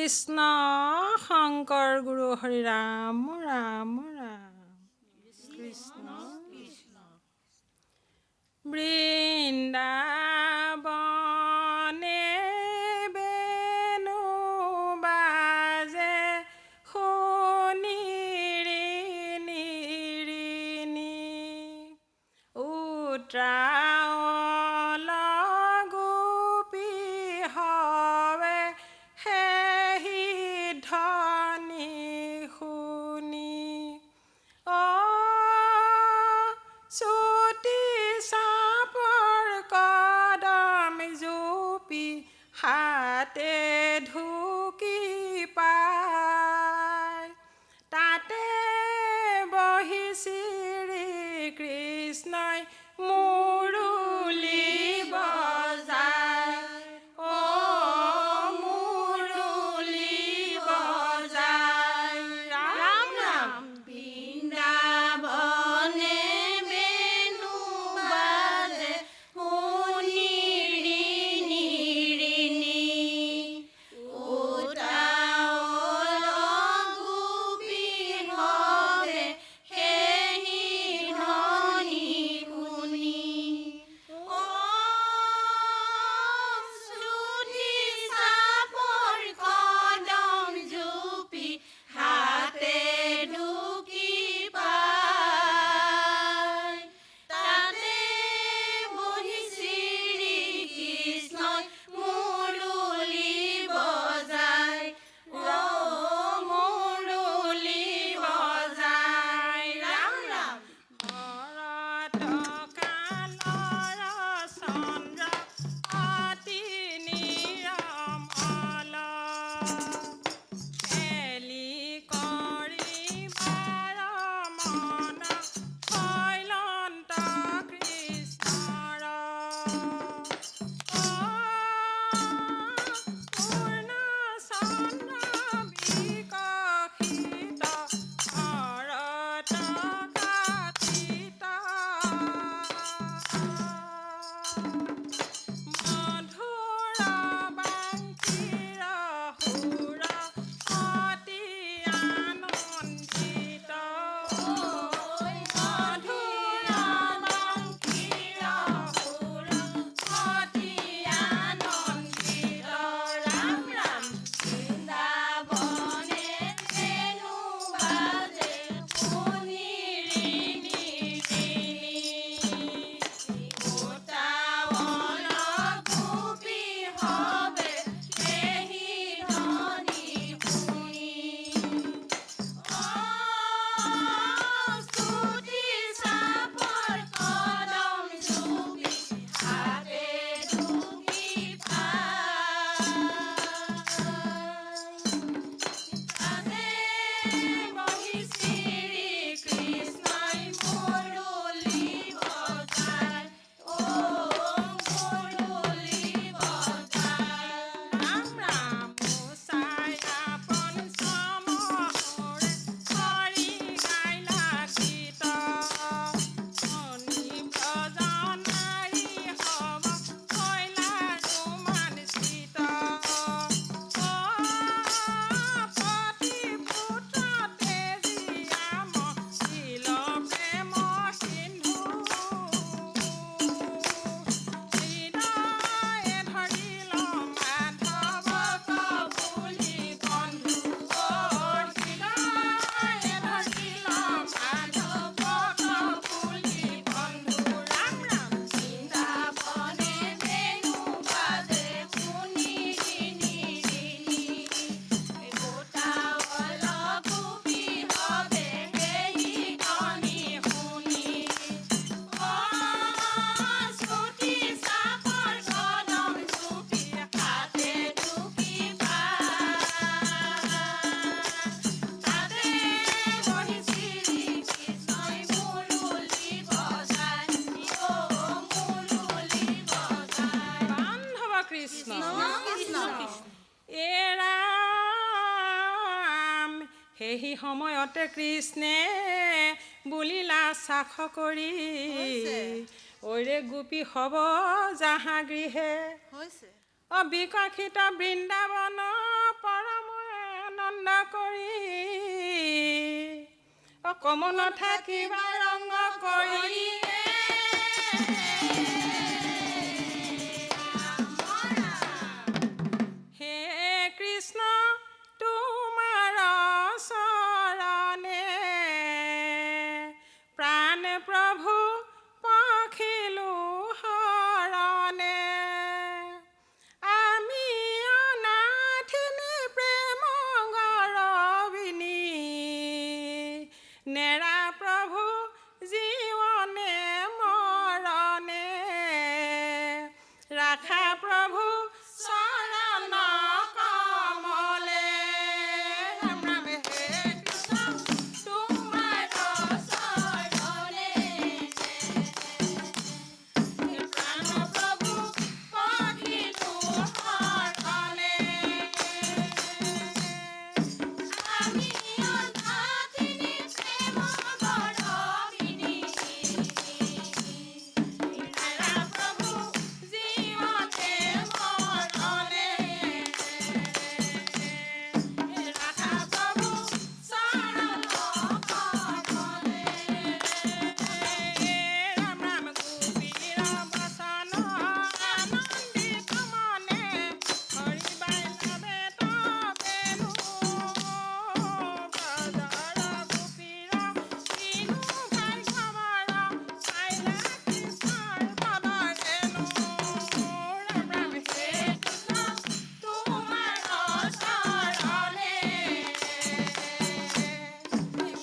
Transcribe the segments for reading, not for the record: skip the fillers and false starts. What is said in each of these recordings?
কৃষ্ণ শংকৰ গুৰু হৰি ৰাম ৰাম ৰাম কৃষ্ণ বৃন্দাবনে বেণু বাজে শুনিৰি নিৰিণি উত্ৰাৱল গোপী হৱে সেহি ধ্বনি শুনি চুটি চাপৰ কদম জুপি হাতে ঢুকি পায় তাতে বহি শ্ৰী কৃষ্ণই মুৰুলি বজায় মুৰুলি বজায় ৰাম ৰাম বৃন্দাবনে বেণু বাজে শুনিৰি নিৰিণি উত্ৰাৱল গোপী হৱে সেহি ধ্বনি শুনি চুটি চাপৰ কদম জুপি হাতে ঢুকি পায় তাতে বহি শ্ৰী কৃষ্ণই মুৰুলি বজায় মুৰুলি বজায় ৰাম ৰাম ভৰত কালৰ চন্দ্ৰ অতি নিৰমল এলি কৰি বাৰ মন শৈলন্ত কৃষ্ণৰ পূৰ্ণ চন্দ্ৰ বিকশিত ভৰত কাঠিত মধুৰ বাংশীৰ সুৰ অতি আনন্দিত মধুৰ বাংশীৰ সুৰ অতি আনন্দিত ৰাম ৰাম বৃন্দাবনে বেণু বাজে শুনিৰি নিৰিণি উত্ৰাৱল গোপী হৱে সেহি ধ্বনি শুনি চুটি চাপৰ কদম জুপি হাতে ঢুকি তাতে বহি শ্ৰী কৃষ্ণই মুৰুলি বজায় মুৰুলি বজায় ৰাম ৰাম চাই পঞ্চম সুৰে হৰি গাইলা গীত মণি ভজনাই হব কৈলা ৰোমাঞ্চিত পতি পুত্ৰ তেজীয়াম শিল প্ৰেম সিন্ধু হৃদয়ে ধৰিল মাধৱক বুলি বন্ধু হৃদয়ে ধৰিল মাধৱক বুলি বন্ধু ৰাম ৰাম বৃন্দাবনে বেণু বাজে শুনিৰি নিৰিণি উত্ৰাৱল গোপী হৱে সেহি ধ্বনি শুনি চুটি চাপৰ কদম জুপি হাতে ঢুকি তাতে বহি শ্ৰী কৃষ্ণই মুৰুলি বজায় মুৰুলি বজায় বান্ধৱ কৃষ্ণ কৃষ্ণ এ ৰাম সেহি সময়তে কৃষ্ণে বুলিলা চাখ কৰি ঐৰে গোপী হব যাহা গৃহে হৈছে অবিকশিত বৃন্দাবন পৰমৰ আনন্দ কৰি অকমন থাকিবা ৰঙ কৰি হে কৃষ্ণ তোমাৰ চৰণে প্ৰাণ প্ৰভু পখিলো শৰণে আমি অনাথিনী প্ৰেম গৰবিনী নেৰা প্ৰভু জীৱনে মৰণে ৰাখা প্ৰভু চৰণ কমলে ৰাম ৰাম হে কৃষ্ণ তোমাৰ চৰণে প্ৰাণ প্ৰভু পখিলো শৰণে আমি অনাথিনী প্ৰেম গৰবিনী নেৰা প্ৰভু জীৱনে মৰণে ৰাখা প্ৰভু চৰণ কমলে ৰাম ৰাম গোপীৰ বচন আনন্দিত মনে হৰি বাইলবে তবেনো ব্ৰজৰ গোপীৰ কিনো গাই খবৰ পাইলা কৃষ্ণৰ পদৰেনো ৰাম ৰাম হে কৃষ্ণ তোমাৰ চৰণে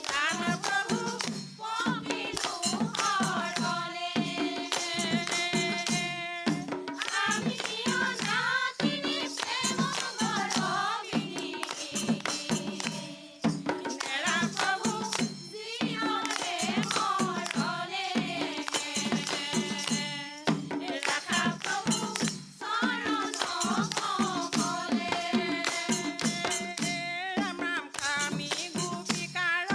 প্ৰাণ প্ৰভু পখিলো শৰণে আমি অনাথিনী প্ৰেম গৰবিনী নেৰা প্ৰভু জীৱনে মৰণে ৰাখা প্ৰভু চৰণ কমলে ৰাম ৰাম কামি গোপিকাৰ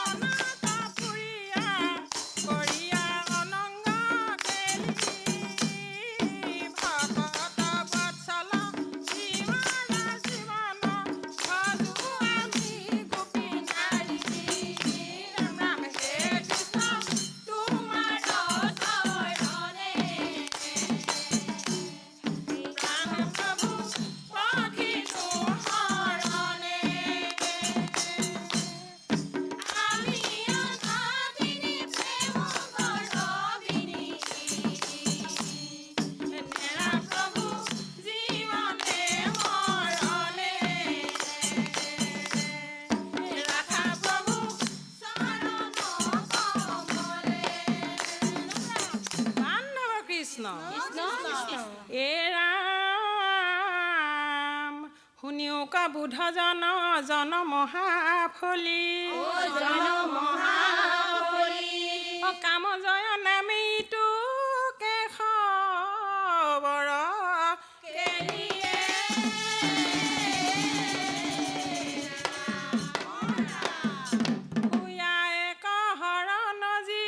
অনাথ পুৰীয়া কৰিয়া অনংগ কেলি ভকত বৎসল জীৱন জীৱন ভজো আমি গোপী নাৰী ৰাম ৰাম হে কৃষ্ণ তোমাৰ চৰণে প্ৰাণ প্ৰভু পখিলো শৰণে আমি অনাথিনী প্ৰেম গৰবিনী নেৰা প্ৰভু জীৱনে মৰণে ৰাখা প্ৰভু চৰণ কমলে বান্ধৱ কৃষ্ণ এ ৰাম শুনিও কবুধ জন জন মহাফলী কাম জয় নামীটো কেশৱৰ কেলিয়ে ভূঞা এক হৰণ যি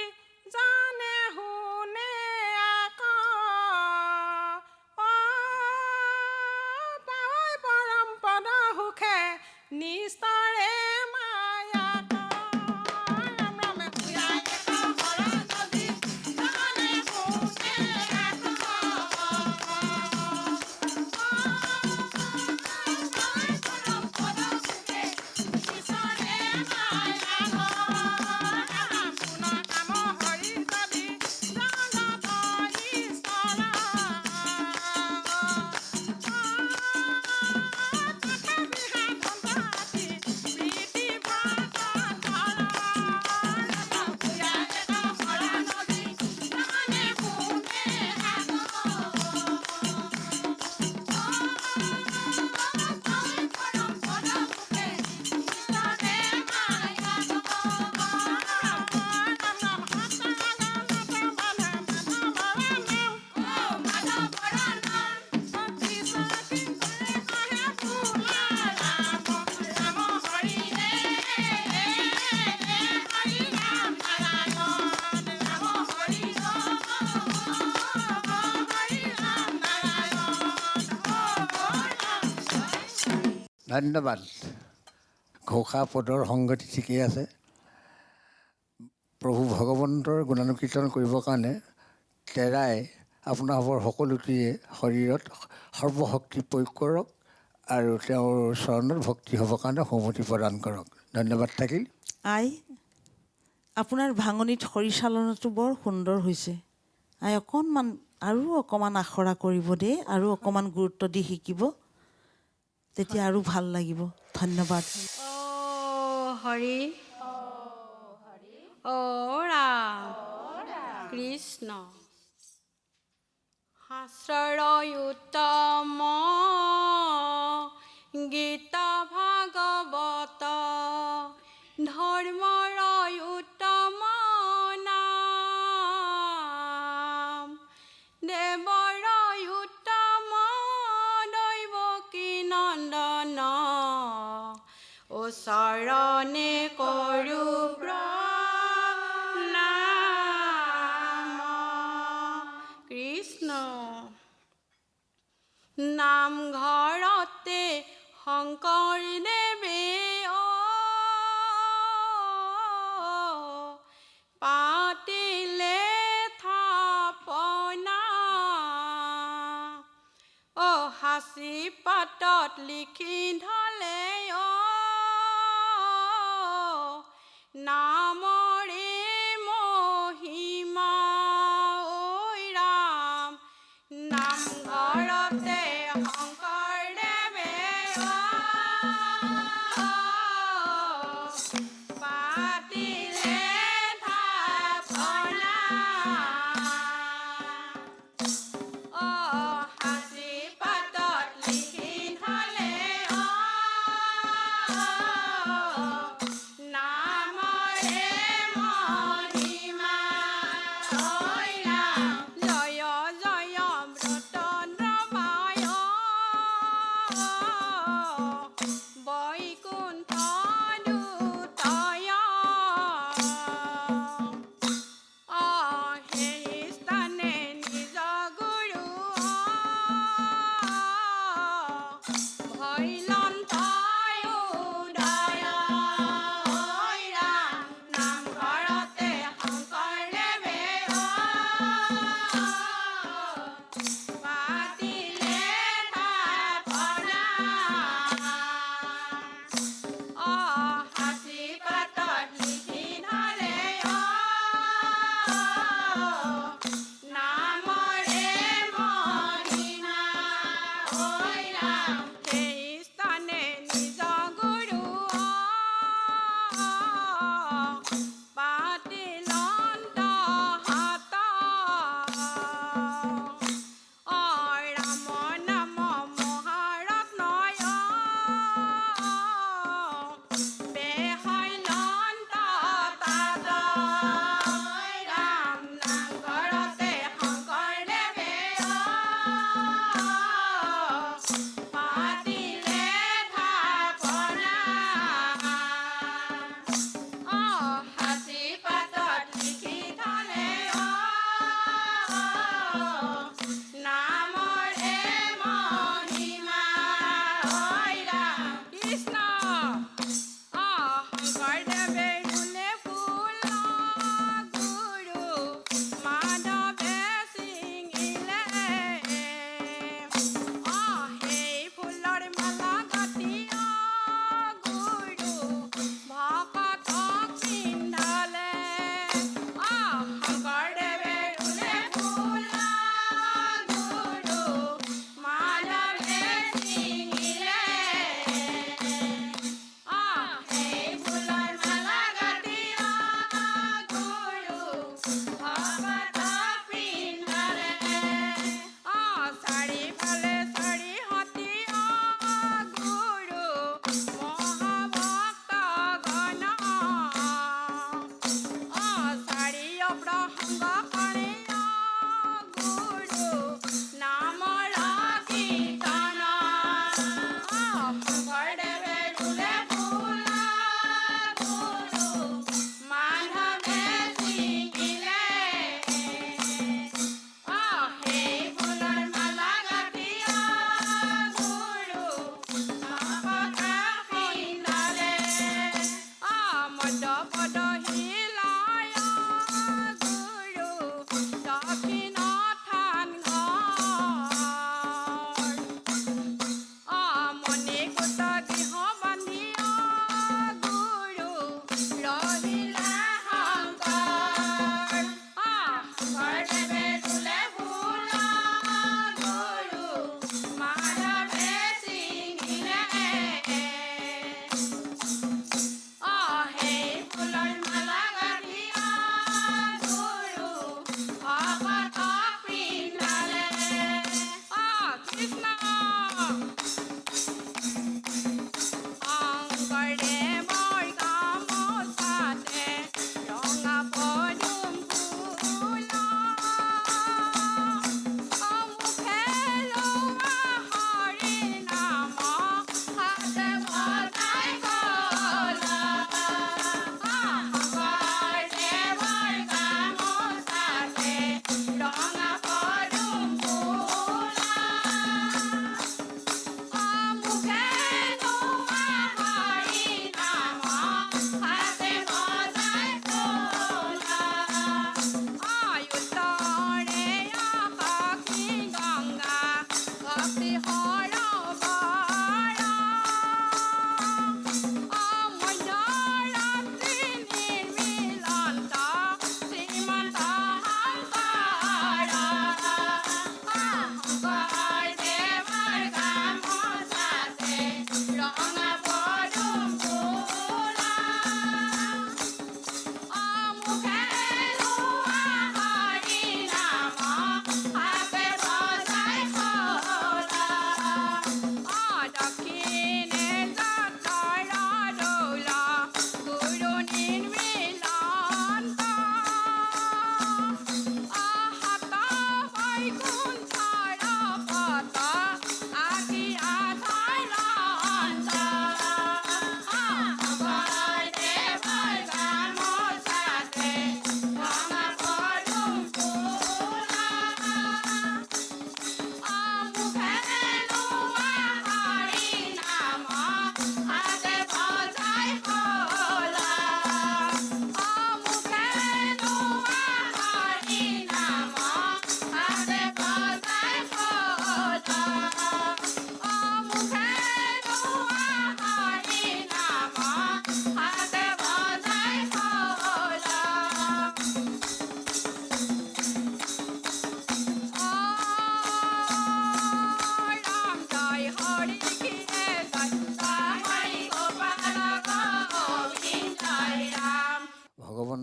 জানে শুনে আক পাৱৈ পৰম পদ সুখে নিস্তৰে মায়াক ৰাম ৰাম ভূঞা এক হৰণ যি জানে শুনে আক ধন্যবাদ। ঘোষা পদৰ সংগতি ঠিকেই আছে। প্ৰভু ভগৱন্তৰ গুণানুকীৰ্তন কৰিবৰ কাৰণে তেৰাই আপোনালোকৰ সকলোটিয়ে শৰীৰত সৰ্বশক্তি প্ৰয়োগ কৰক আৰু তেওঁৰ চৰণত ভক্তি হ'বৰ কাৰণে সন্মতি প্ৰদান কৰক। ধন্যবাদ থাকিল। আই, আপোনাৰ ভাঙনিত পৰিচালনাটো বৰ সুন্দৰ হৈছে। আই, অকণমান আখৰা কৰিব দেই, আৰু অকণমান গুৰুত্ব দি শিকিব, তেতিয়া আৰু ভাল লাগিব। ধন্যবাদ। হৰি ৰাম কৃষ্ণ শাস্ত্ৰৰ উত্তম গীত ভাগৱত ধৰ্মৰ উত্তম নাম দেৱৰ উত্তম দৈৱকী নন্দন ও চৰণে কৰো প্ৰণাম। কৃষ্ণ নামঘৰতে শংকৰদেৱে পাতিলে থাপনা সাঁচি পাতত লিখি ধলে নামৰে মহিমা ঐ ৰাম নামঘৰতে শংকৰদেৱে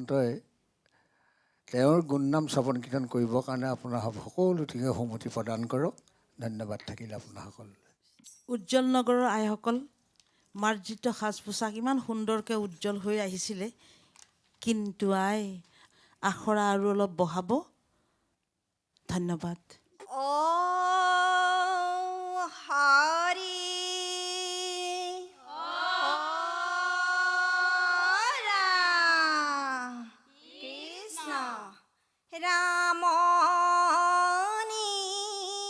ভগৱন্তই তেওঁৰ গুণনাম শ্ৰৱণ কীৰ্তন কৰিবৰ কাৰণে আপোনাৰ সকলোটিকে সন্মতি প্ৰদান কৰক। ধন্যবাদ থাকিল আপোনাৰ সকলোলৈ। উজ্জ্বল নগৰৰ আইসকল, মাৰ্জিত সাজ পোছাক ইমান সুন্দৰকৈ উজ্জ্বল হৈ আহিছিলে, কিন্তু আই আখৰা আৰু অলপ বঢ়াব। ধন্যবাদ। হৰি ৰাম কৃষ্ণ ৰাম নিৰঞ্জন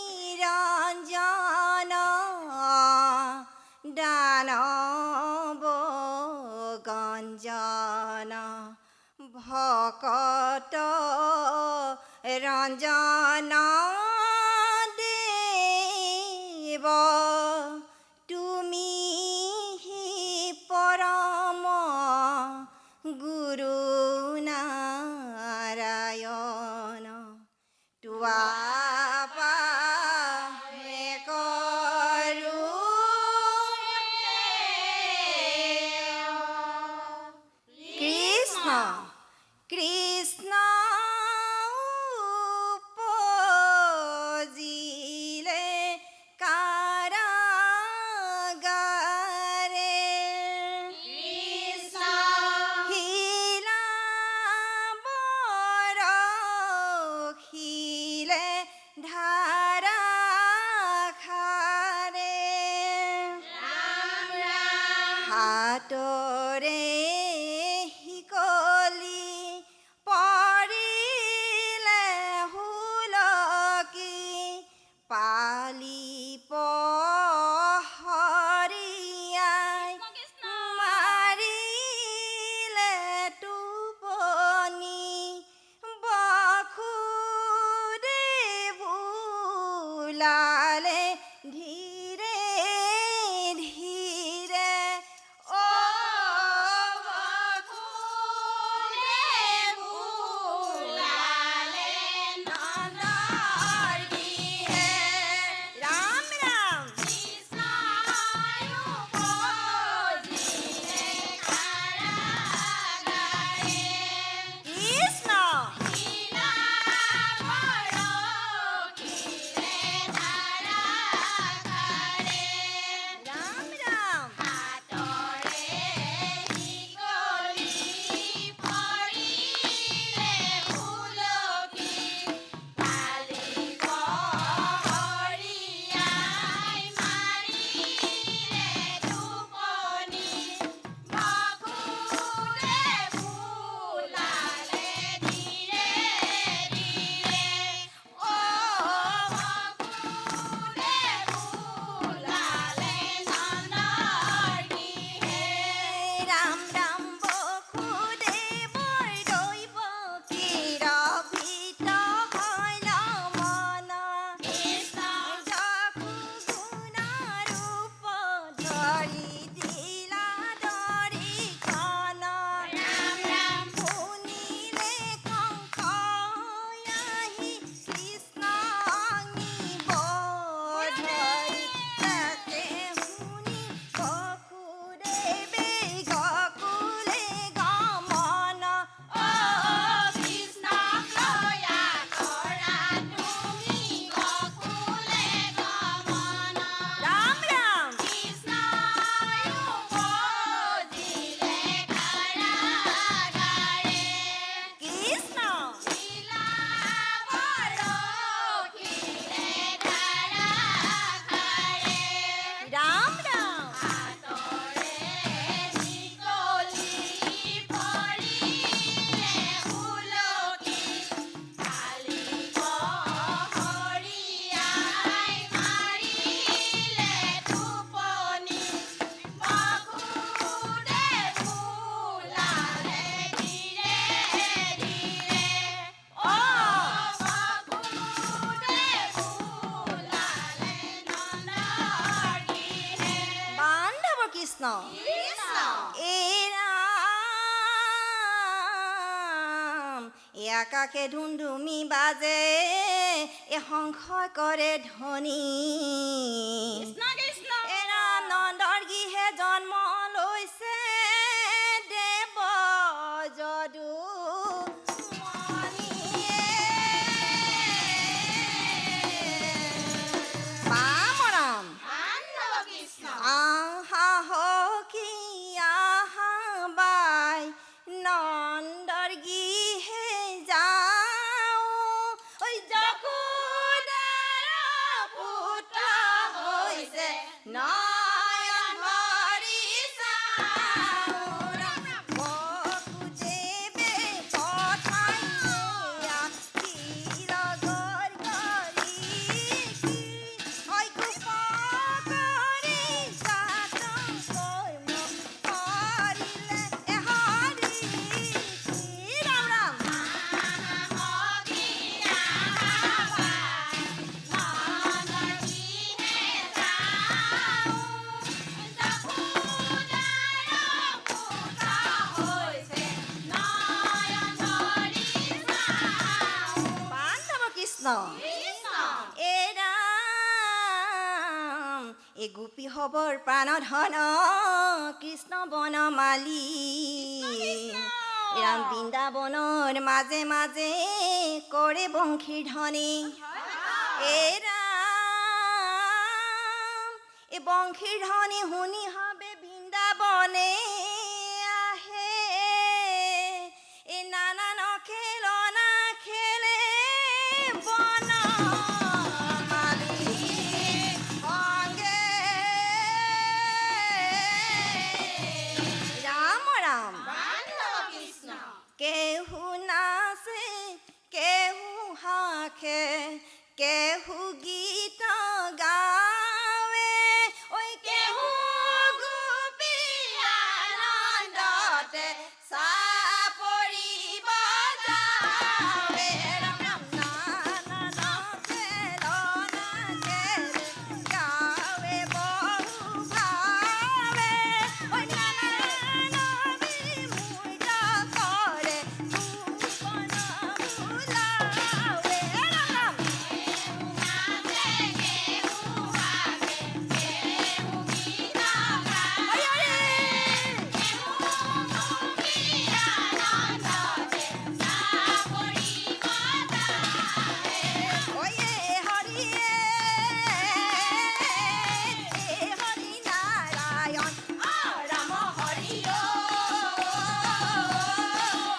দানৱ গঞ্জন ভকত ৰঞ্জন দেৱ তুমি পৰম গুৰু নাৰায়ণ তোৱা কৃষ্ণ কৃষ্ণ উপজিলে কাৰাগাৰে শিলাবৰখিলে ধাৰাখাৰে হাতৰে শিকলি পৰিলে হুলকি পালি পহৰিয়াই মাৰিলে টোপনি বসুদেৱ ওলালে ধীৰে ধীৰে অ বসুদেৱ ওলালে নন্দৰ গৃহে ৰাম ৰাম কৃষ্ণ উপজিলে কাৰাগাৰে কৃষ্ণ শিলাবৰখিলে ধাৰাখাৰে ৰাম ৰাম হাতৰে শিকলি পৰিলে হুলকি পালি পহৰিয়াই মাৰিলে টোপনি বসুদেৱ ওলালে ধীৰে ধীৰে অ বসুদেৱ ওলালে নন্দৰ গৃহে ৰাম ৰাম বসুদেৱৰ দৈৱ কিৰভিত হল মন কৃষ্ণ যশু গুণ ৰূপ ধৰি দিলা দৰিখন ৰাম ৰাম শুনিলে কংস আহি কৃষ্ণ নিব ধৰি তাকে শুনি বসুদেৱে গকুলে গমন অ কৃষ্ণক লয়া কৰা তুমি গকুলে গমন ৰাম ৰাম কৃষ্ণ উপজিলে কাৰাগাৰে কৃষ্ণ শিলাবৰখিলে ধাৰাখাৰে ৰাম ৰাম হাতৰে শিকলি পৰিলে হুলকি পালি পহৰিয়াই মাৰিলে টোপনি বসুদেৱ ওলালে ধীৰে ধীৰে অ বসুদেৱ ওলালে নন্দৰ গৃহে বান্ধৱ কৃষ্ণ এই ৰাম এই আকাশে ধুমধুমি বাজে এ সংশয় কৰে ধ্বনি এই ৰাম নন্দৰ গৃহে জন্ম লৈছে দেৱ যদু কৃষ্ণ এ ৰাম এ গোপী হবৰ প্ৰাণধন কৃষ্ণ বনমালী ৰাম বৃন্দাবনৰ মাজে মাজে কৰে বংশীৰ ধ্বনি এ ৰাম এ বংশীৰ ধ্বনি শুনি হবে বৃন্দাবনে আহে এ নানান খেলনা খেলে বনমালী অংগে ৰাম ৰাম কেহু নাচে কেহু হাসে কেহু গীত গাৱে ঐ কেহু গোপী আনন্দতে চাপৰি বজাৱে ৰাম ৰাম নানান খেলনা খেলে গাৱে বহু ভাৱে ঐ নানান বিমূৰ্ত কৰে ভুৱন ভুলাৱে ৰাম ওয়ে হৰিয়ে হৰি নাৰায়ণ ৰাম হৰি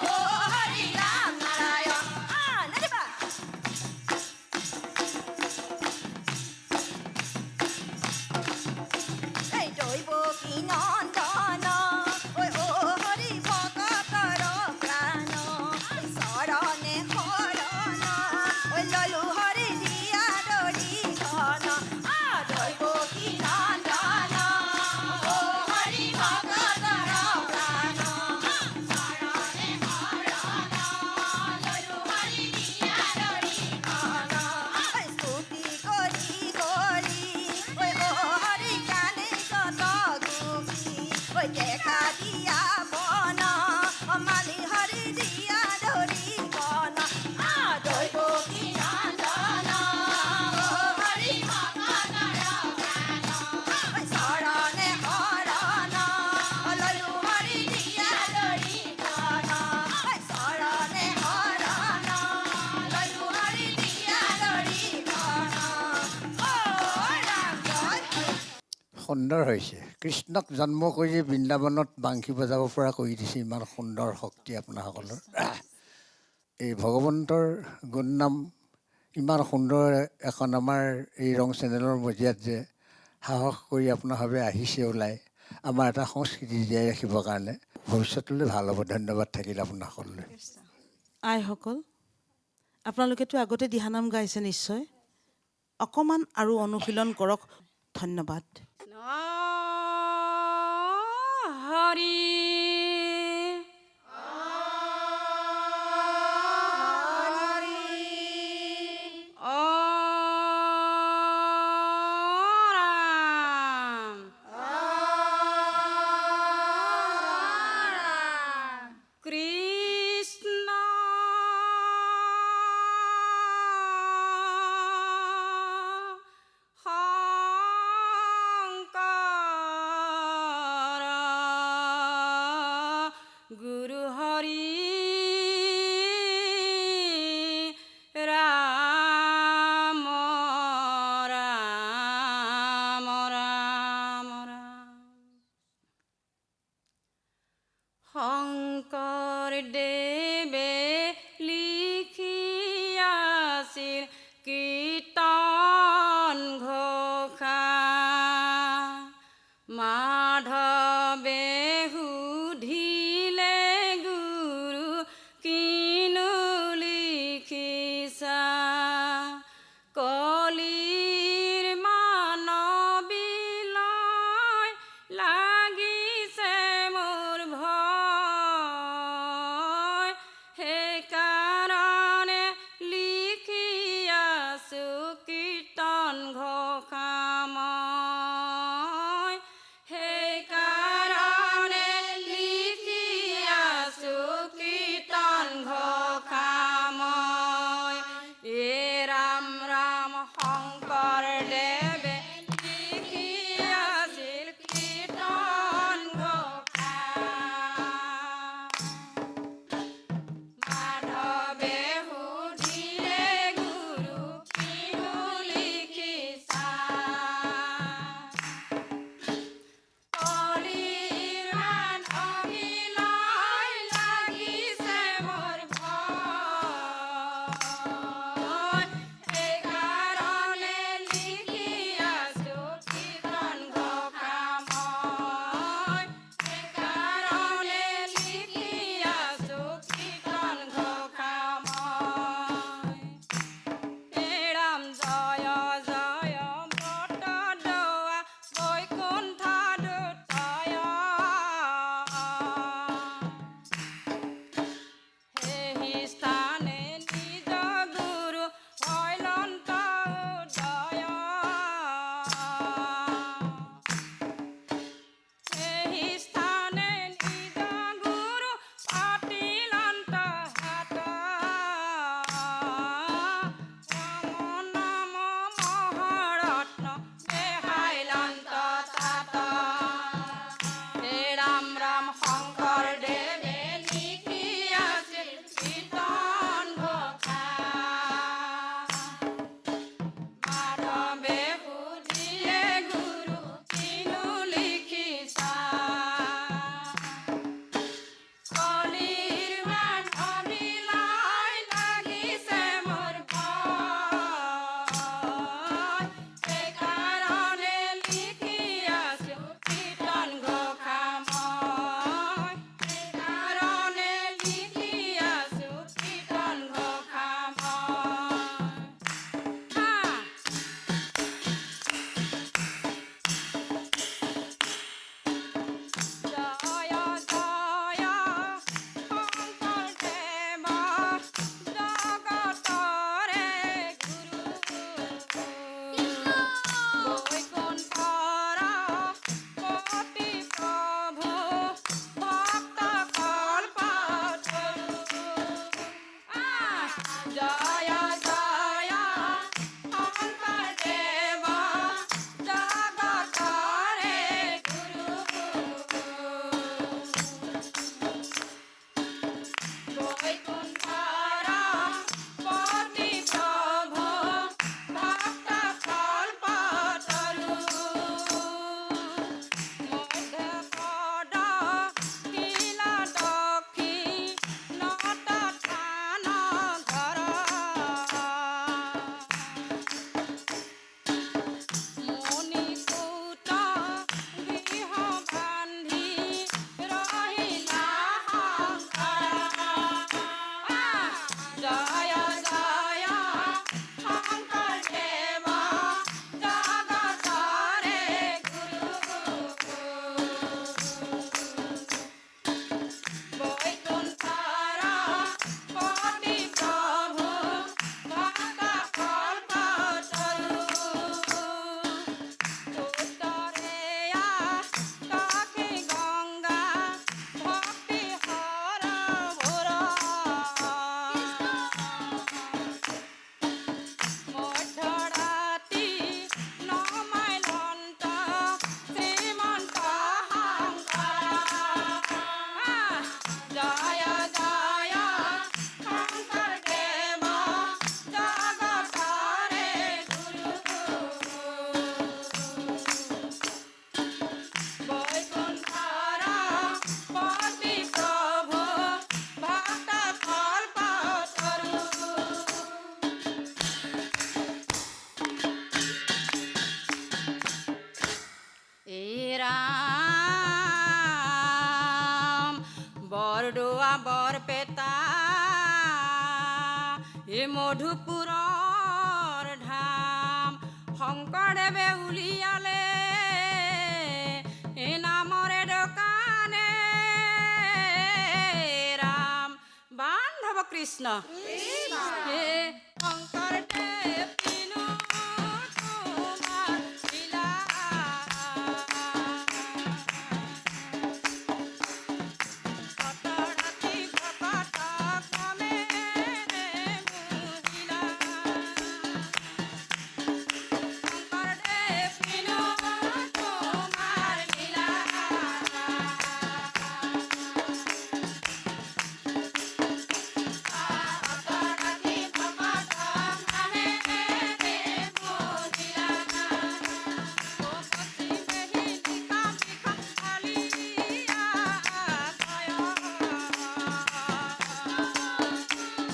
ও হৰি ৰাম নাৰায়ণ নাৰিবা এই দৈব কি নন্দন ঐ ও হৰি ভকতৰ প্ৰাণ ঐ শৰণে শৰণ ঐ ললো হৰি দিয়া দৰি ধন দৈব কি নন্দন ঐ হৰি ভকতৰ প্ৰাণ শৰণে শৰণ ললো হৰি দিয়া দৰি ধন স্তুতি কৰি কৰি ঐ ও হৰি গানে কত গোপী ঐ দেখা দিয়া বন মালি হৰি দিয়া ধৰি বন দৈব কি নন্দন ঐ হৰি ভকতৰ প্ৰাণ ঐ শৰণে শৰণ ললো হৰি দিয়া ধৰি ধন শৰণে শৰণ ললো হৰি দিয়া ধৰি ধন ৰাম জয় হৰি সুন্দৰ হৈছে কৃষ্ণক জন্ম কৰি বৃন্দাবনত বাংশী বজাব পৰা কৰি দিছে ইমান সুন্দৰ শক্তি আপোনাসকলৰ এই ভগৱন্তৰ গুণনাম ইমান সুন্দৰ এখন আমাৰ এই ৰং চেনেলৰ মজিয়াত যে সাহস কৰি আপোনাৰভাৱে আহিছে ওলাই আমাৰ এটা সংস্কৃতি জীয়াই ৰাখিবৰ কাৰণে ভৱিষ্যতলৈ ভাল হ'ব ধন্যবাদ থাকিল আপোনাসকললৈ আইসকল আপোনালোকেতো আগতে দিহানাম গাইছে নিশ্চয় অকণমান আৰু অনুশীলন কৰক ধন্যবাদ হৰি ৰাম কৃষ্ণ সংগে জয় জয় শংকৰদেৱ জগতৰে গুৰু বৈকুণ্ঠৰ পতি প্ৰভু ভক্ত কল্পতৰু মধ্যপদ শিল দক্ষিণত থান ঘৰ মুনিকূট গৃহ বান্ধি ৰহিলা শংকৰ জয় জয় শংকৰদেৱ জগতৰে গুৰু বৈকুণ্ঠৰ পতি প্ৰভু ভক্ত কল্পতৰু উত্তৰেয়া কাষে গংগা ভক্তি হৰ ভোৰ মধ্যৰাতি নমাইলন্ত শ্ৰীমন্ত শংকৰ জয় জয় শংকৰদেৱ জগতৰে গুৰু বৈকুণ্ঠৰ পতি প্ৰভু ভক্ত কল্পতৰু এই ৰাম বৰদোৱা বৰপেটা এই মধুপুৰৰ ধাম শংকৰদেৱে উলিয়ালে এই নামৰে দোকানে ৰাম বান্ধৱ কৃষ্ণ হে শংকৰদেৱ কিনো তোমাৰ লীলা কতৰাতি ভকত ক্ৰমে মোহিলা শংকৰদেৱ কিনো তোমাৰ লীলা কতৰাতি ভকত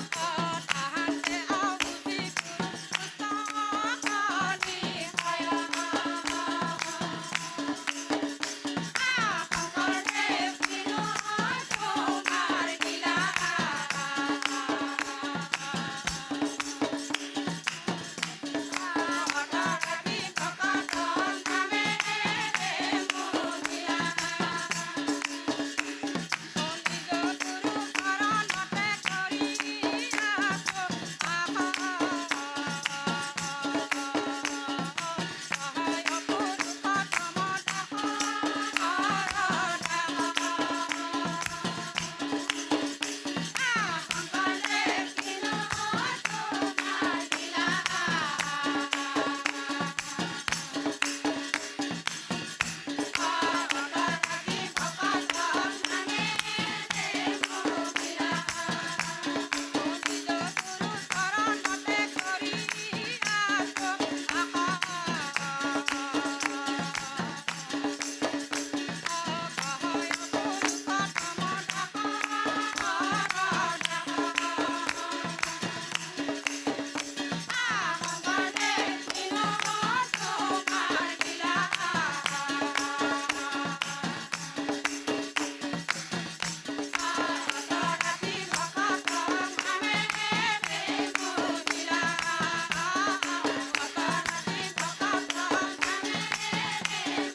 ক্ৰমে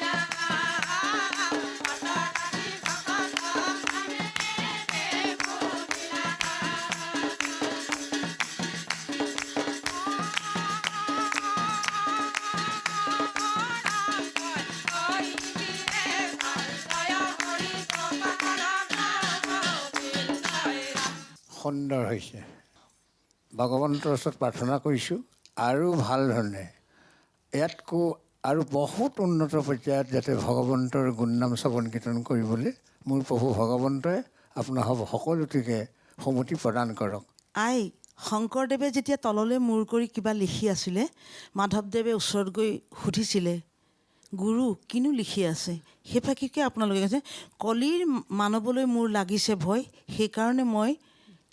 মোহিলা সুন্দৰ হৈছে ভগৱন্তৰ ওচৰত প্ৰাৰ্থনা কৰিছোঁ আৰু ভাল ধৰণে ইয়াতকৈ আৰু বহুত উন্নত পৰ্যায়ত যাতে ভগৱন্তৰ গুণনাম শ্ৰৱণ কীৰ্তন কৰিবলৈ মোৰ প্ৰভু ভগৱন্তই আপোনাৰ সকলোটিকে সমতি প্ৰদান কৰক। আই, শংকৰদেৱে যেতিয়া তললৈ মূৰ কৰি কিবা লিখি আছিলে, মাধৱদেৱে ওচৰত গৈ সুধিছিলে, গুৰু কিনো লিখি আছে? সেইফাকিকে আপোনালোকে কৈছে, কলিৰ মানৱলৈ মোৰ লাগিছে ভয়, সেইকাৰণে মই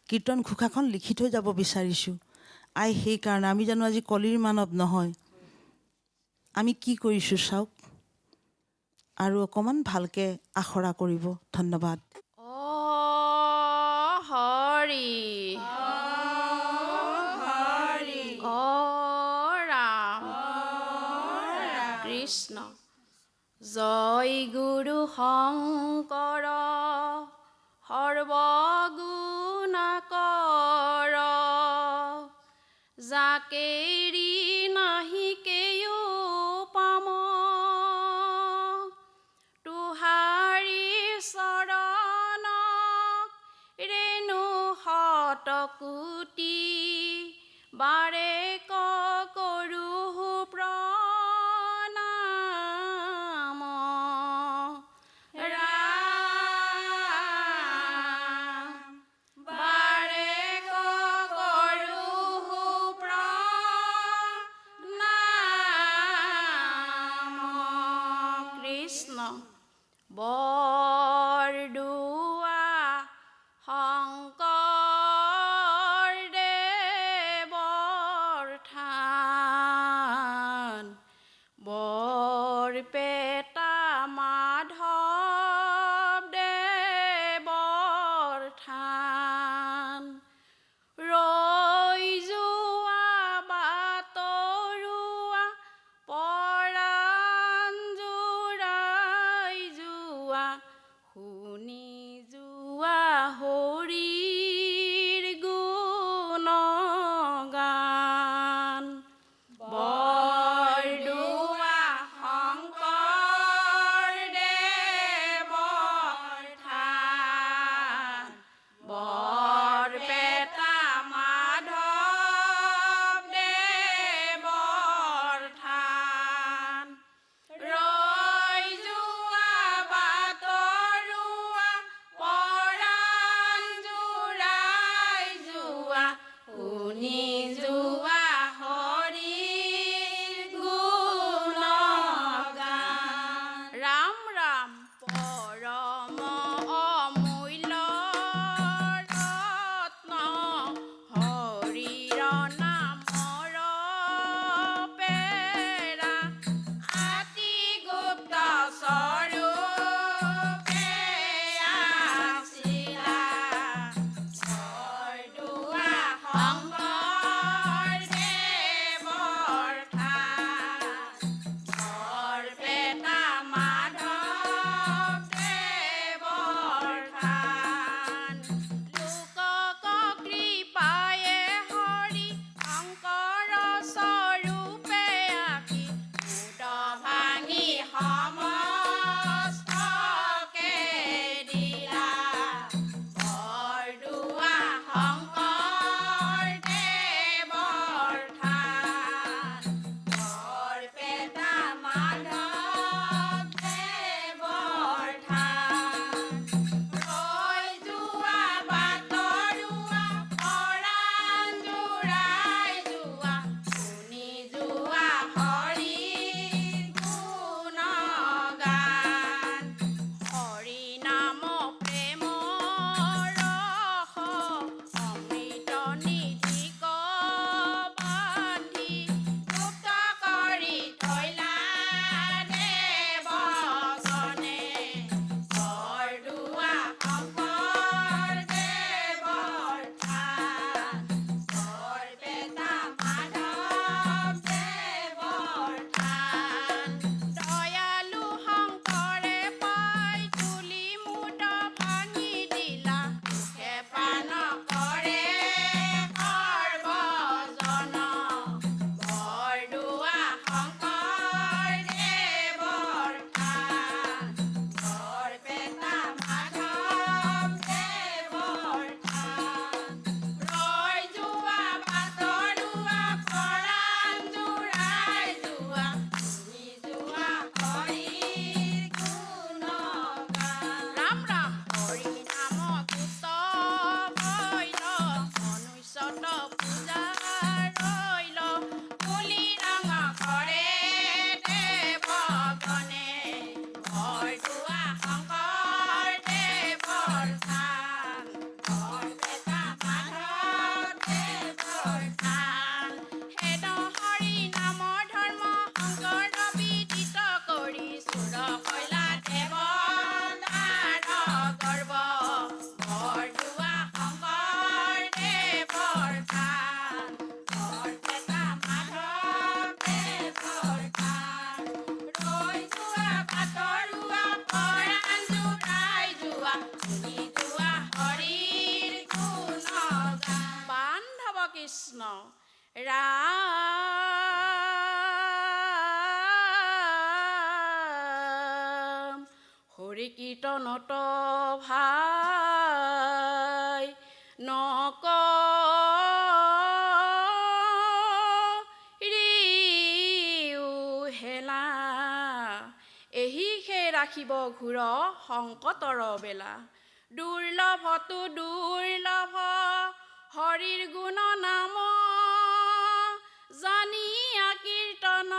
কীৰ্তন ঘোষাখন লিখি থৈ যাব বিচাৰিছোঁ। আই, সেইকাৰণে আমি জানো আজি কলিৰ মানৱ নহয়? আমি কি কৰিছোঁ চাওক, আৰু অকণমান ভালকৈ আখৰা কৰিব। ধন্যবাদ। অ হৰি অ ৰাম কৃষ্ণ জয় গুৰু শংকৰ সৰ্বগুণাকৰ জাকেৰি নাহি কেও পাম তুহাৰি চৰণ ৰেণু শতকোটি বাৰে কৰোঁ প্ৰণাম ৰাম বাৰে কৰোঁ প্ৰণাম কৃষ্ণ বৰদোৱা শংকৰদেৱৰ থান বৰপেটা মাধৱদেৱৰ থান ৰৈ যোৱা বাটৰুৱা পৰাণ জোৰাই যোৱা শুনি যোৱা হৰিৰ গুণগান বৰদোৱা শংকৰদেৱৰ থান বৰপেটা মাধৱদেৱৰ থান ৰৈ যোৱা বাটৰুৱা পৰাণ জোৰাই যোৱা শুনি যোৱা হৰিৰ গুণগান ৰাম ৰাম পৰম অমূল্য ৰত্ন হৰিৰ নামৰ পেৰা আতি গুপ্ত স্বৰূপে আছিলা বৰদোৱা শংকৰদেৱৰ থান বৰপেটা মাধৱদেৱৰ থান লোকক কৃপায়ে হৰি শংকৰ স্বৰূপে আঁকি মুদ ভাঙি সমস্তকে দিলা বৰদোৱা শংকৰদেৱৰ কৃষ্ণ ৰাম হৰি কীৰ্তনত ভাই নকৰিও হেলা এহিহে ৰাখিব ঘূৰ সংকটৰ বেলা দুৰ্লভতো দুৰ্লভ হৰিৰ গুণ নাম জানিয়া কীৰ্তন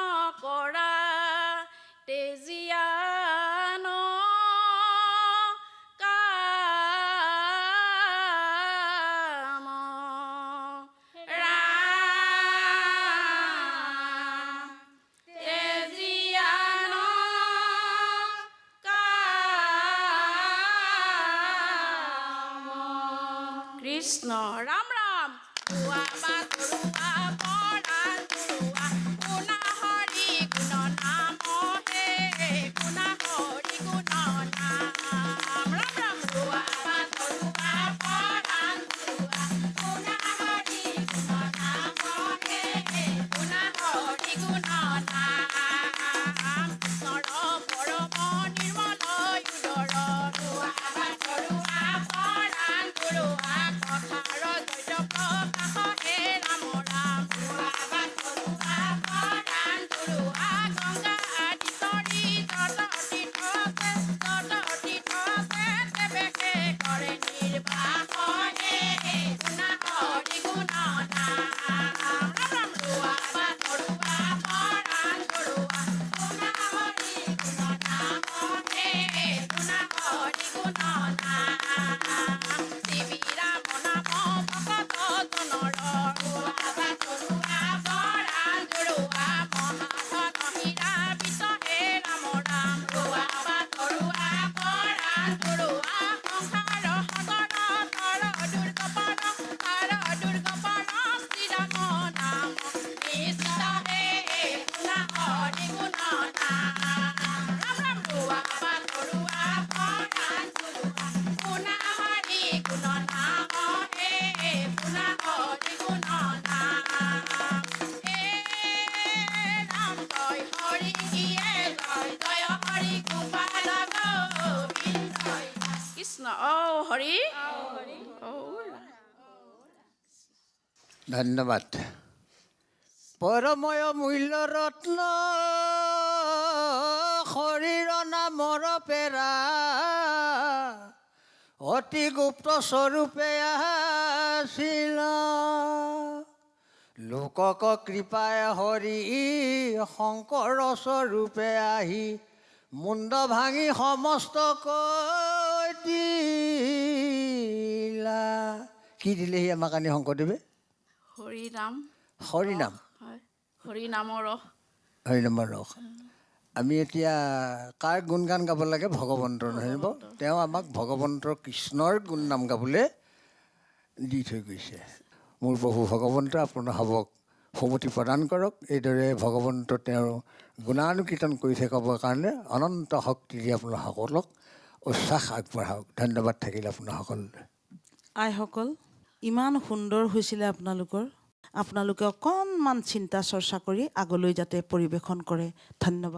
কৰা তেজিয়ান কাম ৰাম তেজিয়ান কাম কৃষ্ণ ৰাম ৰাম পুৱা বা তৰুৱা পৰাণ তৰুৱা পুনা হৰি গুণ নাম হে পুনা হৰি গুণ নাম ৰাম ৰাম পুৱা বা তৰুৱা পৰাণ তৰুৱা পুনা হৰি গুণ নাম হে পুনা হৰি গুণ নাম নৰ পৰম নিৰ্মল উদৰ পুৱা বা তৰুৱা পৰাণ তৰুৱা কথাৰ দ্বৈত প্ৰকাশ হে ৰাম ৰাম পুৱা বা তৰুৱা পৰাণ তৰুৱা গংগা আদি তৰি তত তীৰ্থতে তেৱেকে কৰে নিৰ্বাসনে গুণা হৰি গুণ নাম ৰাম ৰাম পুৱা বা তৰুৱা পৰাণ তৰুৱা গুণা হৰি গুণ নাম হে গুণা হৰি গুণ নাম শিৱি ৰাম নাম ভকত জনৰ পুৱা বা তৰুৱা পৰাণ তৰুৱা মহাধন হীৰা বিচ হে ৰাম ৰাম পুৱা বা তৰুৱা পৰাণ তৰুৱা সংসাৰ সাগৰ তৰ দুৰ্গ পাৰ শ্ৰীৰাম নাম নিশ্চিত হে গুণা হৰি গুণ নাম ৰাম ৰাম পুৱা বা তৰুৱা পৰাণ তৰুৱা গুণা হৰি গুণ নাম হে গুণা হৰি গুণ নাম হে ৰাম জয় হৰি জয় হৰি গোপাল গোবিন্দ কৃষ্ণ হৰি ধন্যবাদ পৰময় মূল্য ৰত্ন শৰীৰ নামৰ পেৰা অতি গুপ্ত স্বৰূপে আছিল লোকক কৃপায় হৰি শংকৰ স্বৰূপে আহি মুণ্ড ভাঙি সমস্ত কৈ দিলা কি দিলেহি আমাক আনি শংকৰদেৱে হৰি নাম হৰিনাম হয় হৰি নামৰ ৰস হৰিনামৰ ৰস আমি এতিয়া কাৰ গুণগান গাব লাগে ভগৱন্তৰ নহয় জানো? তেওঁ আমাক ভগৱন্তৰ কৃষ্ণৰ গুণনাম গাবলৈ দি থৈ গৈছে মোৰ প্ৰভু ভগৱন্ত আপোনাৰ ভাৱক সুমতি প্ৰদান কৰক এইদৰে ভগৱন্ত তেওঁৰ গুণানুকীৰ্তন কৰি থাকিবৰ কাৰণে অনন্ত শক্তি দি আপোনাৰ সকলক উৎসাহ আগবঢ়াওক ধন্যবাদ থাকিল আপোনাৰ সকলোলৈ আইসকল ইমান সুন্দৰ হৈছিলে আপোনালোকে অকণমান চিন্তা চৰ্চা কৰি আগলৈ যাতে পৰিৱেশন কৰে ধন্যবাদ